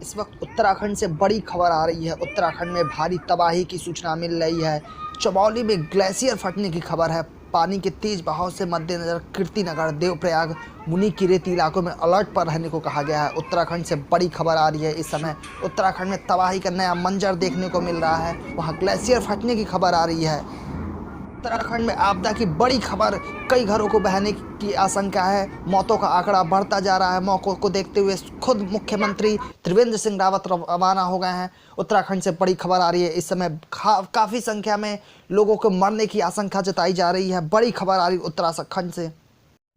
इस वक्त उत्तराखंड से बड़ी खबर आ रही है। उत्तराखंड में भारी तबाही की सूचना मिल रही है। चमोली में ग्लेशियर फटने की खबर है। पानी के तेज बहाव से मद्देनजर कीर्तिनगर, देवप्रयाग, मुनि की रेती इलाकों में अलर्ट पर रहने को कहा गया है। उत्तराखंड से बड़ी खबर आ रही है। इस समय उत्तराखंड में तबाही का नया मंजर देखने को मिल रहा है। वहाँ ग्लेशियर फटने की खबर आ रही है। उत्तराखंड में आपदा की बड़ी खबर, कई घरों को बहने की आशंका है। मौतों का आंकड़ा बढ़ता जा रहा है। मौकों को देखते हुए खुद मुख्यमंत्री त्रिवेंद्र सिंह रावत रवाना हो गए हैं। उत्तराखंड से बड़ी खबर आ रही है। इस समय काफ़ी संख्या में लोगों को मरने की आशंका जताई जा रही है। बड़ी खबर आ रही है उत्तराखंड से।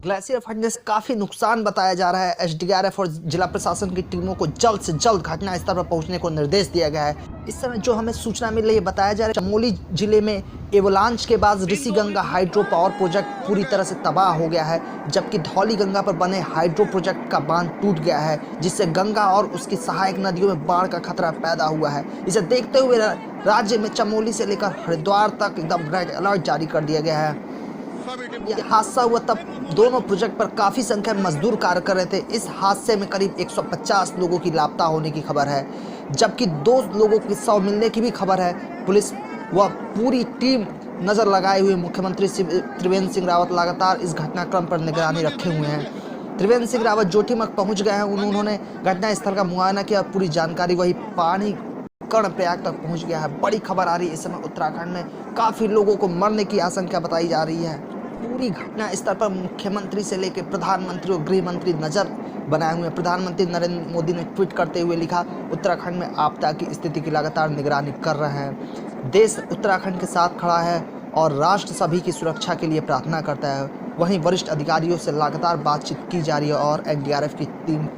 ग्लेशियर फटने से काफ़ी नुकसान बताया जा रहा है। एसडीआरएफ और जिला प्रशासन की टीमों को जल्द से जल्द घटना स्थल पर पहुंचने को निर्देश दिया गया है। इस समय जो हमें सूचना मिल रही है, बताया जा रहा है चमोली जिले में एवलांच के बाद ऋषिगंगा हाइड्रो पावर प्रोजेक्ट पूरी तरह से तबाह हो गया है, जबकि धौली गंगा पर बने हाइड्रो प्रोजेक्ट का बांध टूट गया है, जिससे गंगा और उसकी सहायक नदियों में बाढ़ का खतरा पैदा हुआ है। इसे देखते हुए राज्य में चमोली से लेकर हरिद्वार तक एकदम रेड अलर्ट जारी कर दिया गया है। यह हादसा हुआ तब दोनों प्रोजेक्ट पर काफ़ी संख्या में मजदूर कार्य कर रहे थे। इस हादसे में करीब 150 लोगों की लापता होने की खबर है, जबकि 2 लोगों की शव मिलने की भी खबर है। पुलिस व पूरी टीम नज़र लगाए हुए मुख्यमंत्री त्रिवेंद्र सिंह रावत लगातार इस घटनाक्रम पर निगरानी रखे हुए हैं। त्रिवेंद्र सिंह रावत जोशीमठ पहुंच गए हैं। उन्होंने घटनास्थल का मुआयना किया। पूरी जानकारी वही पानी कर्णप्रयाग तक पहुंच गया है। बड़ी खबर आ रही है। इस समय उत्तराखंड में काफ़ी लोगों को मरने की आशंका बताई जा रही है। पूरी घटना स्तर पर मुख्यमंत्री से लेकर प्रधानमंत्री और गृह मंत्री नजर बनाए हुए हैं। प्रधानमंत्री नरेंद्र मोदी ने ट्वीट करते हुए लिखा, उत्तराखंड में आपदा की स्थिति की लगातार निगरानी कर रहे हैं। देश उत्तराखंड के साथ खड़ा है और राष्ट्र सभी की सुरक्षा के लिए प्रार्थना करता है। वहीं वरिष्ठ अधिकारियों से लगातार बातचीत की जा रही है और एनडीआरएफ की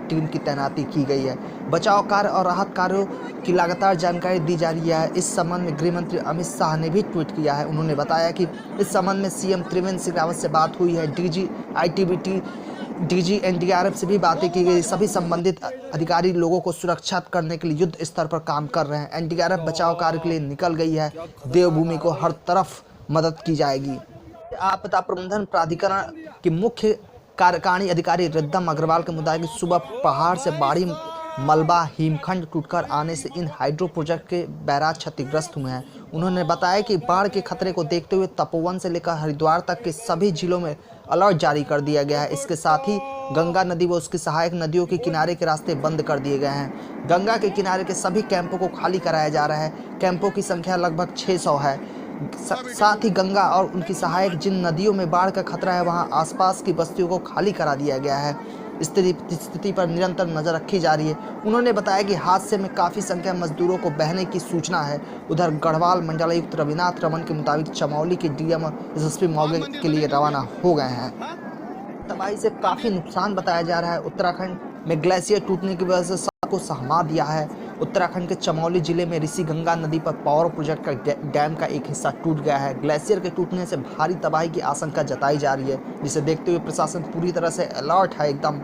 टीम की तैनाती की गई है। बचाव कार्य और राहत कार्यों की लगातार जानकारी दी जा रही है। इस संबंध में गृह मंत्री अमित शाह ने भी ट्वीट किया है। उन्होंने बताया कि इस संबंध में सीएम त्रिवेंद्र सिंह रावत से बात हुई है। डीजी आईटीबीटी, डीजी एनडीआरएफ से भी बातें की गई। सभी संबंधित अधिकारी लोगों को सुरक्षित करने के लिए युद्ध स्तर पर काम कर रहे हैं। एनडीआरएफ बचाव कार्य के लिए निकल गई है। देवभूमि को हर तरफ मदद की जाएगी। आपदा प्रबंधन प्राधिकरण के मुख्य कार्यकारी अधिकारी रिद्धम अग्रवाल के मुताबिक सुबह पहाड़ से भारी मलबा हिमखंड टूटकर आने से इन हाइड्रो प्रोजेक्ट के बैराज क्षतिग्रस्त हुए हैं। उन्होंने बताया कि बाढ़ के खतरे को देखते हुए तपोवन से लेकर हरिद्वार तक के सभी जिलों में अलर्ट जारी कर दिया गया है। इसके साथ ही गंगा नदी व उसकी सहायक नदियों के किनारे के रास्ते बंद कर दिए गए हैं। गंगा के किनारे के सभी कैंपों को खाली कराया जा रहा है। कैंपों की संख्या लगभग 600 है। साथ ही गंगा और उनकी सहायक जिन नदियों में बाढ़ का खतरा है, वहां आसपास की बस्तियों को खाली करा दिया गया है। स्थिति पर निरंतर नजर रखी जा रही है। उन्होंने बताया कि हादसे में काफ़ी संख्या में मजदूरों को बहने की सूचना है। उधर गढ़वाल मंडलायुक्त रविनाथ रमन के मुताबिक चमोली के डीएम और एसएसपी मौके के लिए रवाना हो गए हैं। तबाही से काफ़ी नुकसान बताया जा रहा है। उत्तराखंड में ग्लेशियर टूटने की वजह से सबको सहमा दिया है। उत्तराखंड के चमोली जिले में ऋषिगंगा नदी पर पावर प्रोजेक्ट का डैम का एक हिस्सा टूट गया है। ग्लेशियर के टूटने से भारी तबाही की आशंका जताई जा रही है, जिसे देखते हुए प्रशासन पूरी तरह से अलर्ट है। एकदम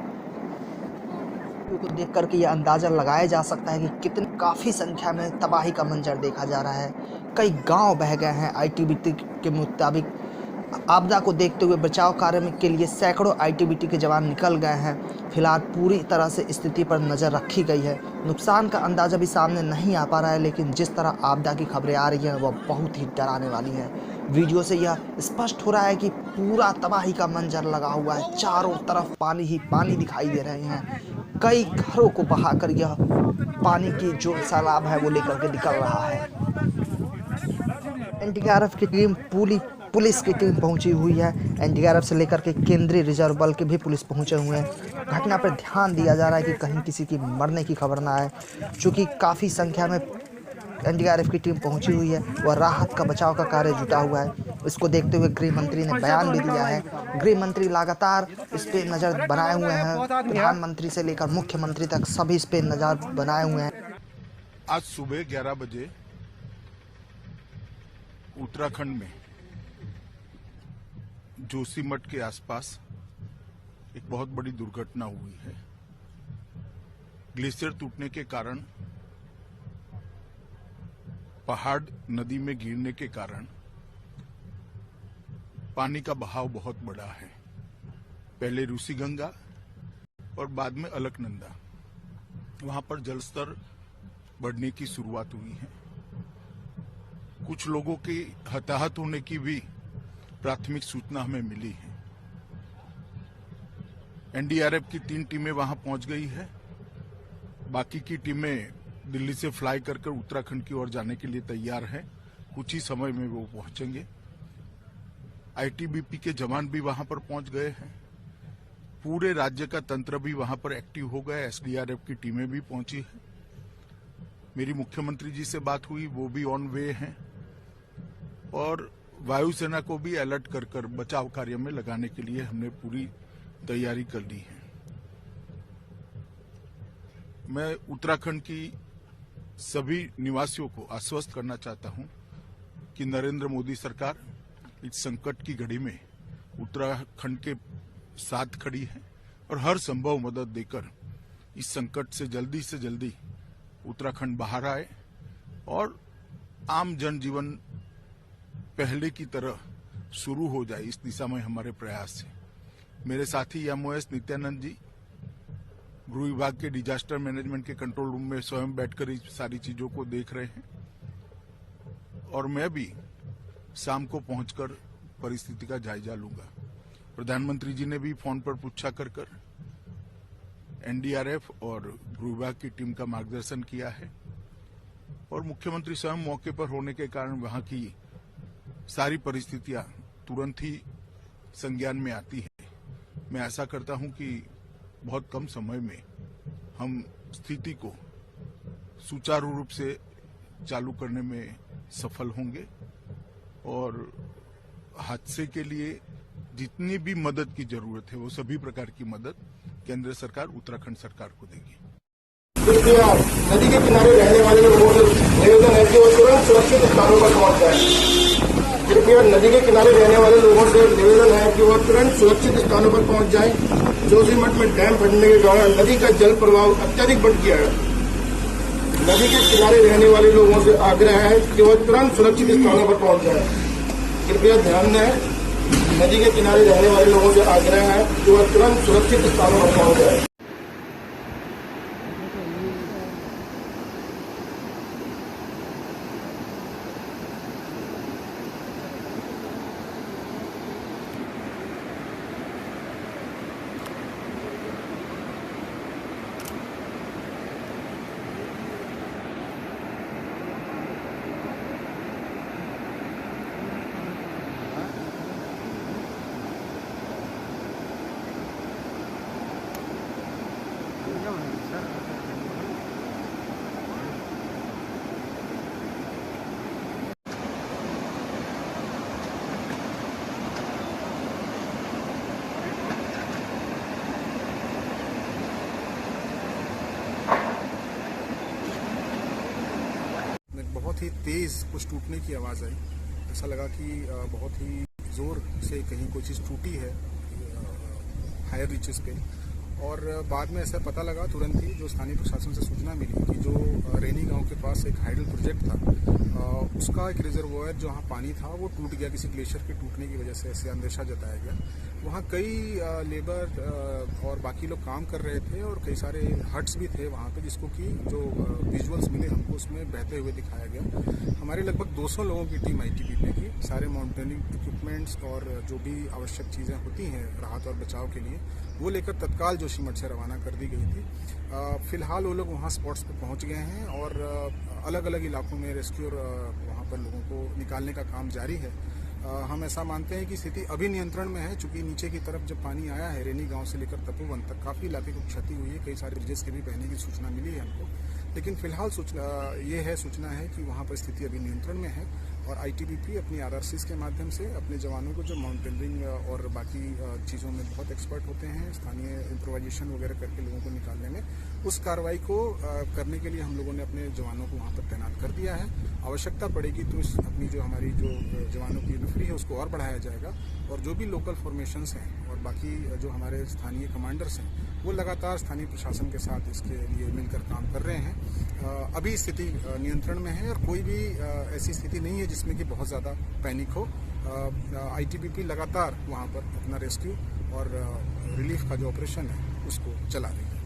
को देख करके यह अंदाजा लगाया जा सकता है कि कितनी काफ़ी संख्या में तबाही का मंजर देखा जा रहा है। कई गाँव बह गए हैं। आईटीबीटी के मुताबिक आपदा को देखते हुए बचाव कार्य के लिए सैकड़ों आईटीबीटी के जवान निकल गए हैं। फिलहाल पूरी तरह से स्थिति पर नज़र रखी गई है। नुकसान का अंदाजा भी सामने नहीं आ पा रहा है, लेकिन जिस तरह आपदा की खबरें आ रही हैं वह बहुत ही डराने वाली है। वीडियो से यह स्पष्ट हो रहा है कि पूरा तबाही का मंजर लगा हुआ है। चारों तरफ पानी ही पानी दिखाई दे रहे हैं। कई घरों को बहाकर यह पानी की जो सैलाब है वो लेकर के निकल रहा है। एनडीआरएफ की टीम, पुलिस की टीम पहुंची हुई है। एनडीआरएफ से लेकर के केंद्रीय रिजर्व बल के भी पुलिस पहुंचे हुए हैं। घटना पर ध्यान दिया जा रहा है कि कहीं किसी की मरने की खबर ना आए। चूँकि काफ़ी संख्या में एनडीआरएफ की टीम पहुंची हुई है, वह राहत का बचाव का कार्य जुटा हुआ है। इसको देखते हुए गृह मंत्री ने बयान भी दिया है। गृह मंत्री लगातार इस पर नज़र बनाए हुए हैं। प्रधानमंत्री से लेकर मुख्यमंत्री तक सभी इस पर नज़र बनाए हुए हैं। आज सुबह 11 बजे उत्तराखंड में जोशीमठ के आसपास एक बहुत बड़ी दुर्घटना हुई है। ग्लेशियर टूटने के कारण, पहाड़ नदी में गिरने के कारण पानी का बहाव बहुत बड़ा है। पहले ऋषिगंगा और बाद में अलकनंदा। वहां पर जलस्तर बढ़ने की शुरुआत हुई है। कुछ लोगों के हताहत होने की भी प्राथमिक सूचना हमें मिली है। एनडीआरएफ की 3 टीमें वहां पहुंच गई है। बाकी की टीमें दिल्ली से फ्लाई कर उत्तराखंड की ओर जाने के लिए तैयार हैं। कुछ ही समय में वो पहुंचेंगे। आईटीबीपी के जवान भी वहां पर पहुंच गए हैं। पूरे राज्य का तंत्र भी वहां पर एक्टिव हो गया। एसडीआरएफ की टीमें भी पहुंची हैं। मेरी मुख्यमंत्री जी से बात हुई, वो भी ऑन वे हैं और वायुसेना को भी अलर्ट कर बचाव कार्य में लगाने के लिए हमने पूरी तैयारी कर ली है। मैं उत्तराखंड की सभी निवासियों को आश्वस्त करना चाहता हूं कि नरेंद्र मोदी सरकार इस संकट की घड़ी में उत्तराखंड के साथ खड़ी है और हर संभव मदद देकर इस संकट से जल्दी उत्तराखंड बाहर आए और आम जनजीवन पहले की तरह शुरू हो जाए। इस दिशा में हमारे प्रयास है। मेरे साथी एमओएस नित्यानंद जी गृह विभाग के डिजास्टर मैनेजमेंट के कंट्रोल रूम में स्वयं बैठकर इस सारी चीजों को देख रहे हैं और मैं भी शाम को पहुंचकर परिस्थिति का जायजा लूंगा। प्रधानमंत्री जी ने भी फोन पर पूछा कर एनडीआरएफ और गृह विभाग की टीम का मार्गदर्शन किया है और मुख्यमंत्री स्वयं मौके पर होने के कारण वहां की सारी परिस्थितियां तुरंत ही संज्ञान में आती है। मैं आशा करता हूं कि बहुत कम समय में हम स्थिति को सुचारू रूप से चालू करने में सफल होंगे और हादसे के लिए जितनी भी मदद की जरूरत है वो सभी प्रकार की मदद केंद्र सरकार उत्तराखंड सरकार को देगी। नदी के किनारे रहने वाले लोगों से निवेदन है कि वो तुरंत सुरक्षित स्थानों पर पहुंच जाए। कृपया नदी के किनारे रहने वाले लोगों से निवेदन है कि वो तुरंत सुरक्षित स्थानों पर पहुंच जाएं। जोशीमठ में डैम फटने के कारण नदी का जल प्रवाह अत्यधिक बढ़ गया है। नदी के किनारे रहने वाले लोगों से आग्रह है कि वो तुरंत सुरक्षित स्थानों पर पहुंच जाए। कृपया ध्यान दें, नदी के किनारे रहने वाले लोगों से आग्रह है कि वो तुरंत सुरक्षित स्थानों पर पहुंच जाए। बहुत ही तेज़ कुछ टूटने की आवाज़ आई। ऐसा लगा कि बहुत ही ज़ोर से कहीं कोई चीज़ टूटी है हायर रीचेस पे। और बाद में ऐसा पता लगा तुरंत ही, जो स्थानीय प्रशासन से सूचना मिली कि जो रेनी गांव के पास एक हाइडल प्रोजेक्ट था, उसका एक रिजर्वॉयर जहाँ पानी था वो टूट गया। किसी ग्लेशियर के टूटने की वजह से ऐसे अंदेशा जताया गया। वहाँ कई लेबर और बाकी लोग काम कर रहे थे और कई सारे हट्स भी थे वहाँ पे, जिसको कि जो विजुअल्स मिले हमको उसमें बहते हुए दिखाया गया। हमारे लगभग 200 लोगों की टीम आईटीबीपी की सारे माउंटेनिंग इक्विपमेंट्स और जो भी आवश्यक चीज़ें होती हैं राहत और बचाव के लिए, वो लेकर तत्काल जोशीमठ से रवाना कर दी गई थी। फिलहाल वो लोग वहाँ स्पॉट्स पर पहुँच गए हैं और अलग अलग इलाकों में रेस्क्यू और वहाँ पर लोगों को निकालने का काम जारी है। हम ऐसा मानते हैं कि स्थिति अभी नियंत्रण में है, चूंकि नीचे की तरफ जब पानी आया है रेनी गांव से लेकर तपोवन तक काफ़ी इलाके को क्षति हुई है। कई सारे ब्रिजेस के भी बहने की सूचना मिली है हमको, लेकिन फिलहाल सूचना है कि वहाँ पर स्थिति अभी नियंत्रण में है और आईटीबीपी अपनी आरआरसीज के माध्यम से अपने जवानों को, जो माउंटेनियरिंग और बाकी चीज़ों में बहुत एक्सपर्ट होते हैं, स्थानीय इम्प्रोवाइजेशन वगैरह करके लोगों को निकालने में, उस कार्रवाई को करने के लिए हम लोगों ने अपने जवानों को वहाँ पर तैनात कर दिया है। आवश्यकता पड़ेगी तो अपनी जो हमारी जो जवानों की नफरी है उसको और बढ़ाया जाएगा और जो भी लोकल फॉर्मेशंस हैं और बाकी जो हमारे स्थानीय कमांडर्स हैं वो लगातार स्थानीय प्रशासन के साथ इसके लिए मिलकर काम कर रहे हैं। अभी स्थिति नियंत्रण में है और कोई भी ऐसी स्थिति नहीं है जिसमें कि बहुत ज़्यादा पैनिक हो। आईटीबीपी लगातार वहाँ पर अपना रेस्क्यू और रिलीफ का जो ऑपरेशन है उसको चला रही है।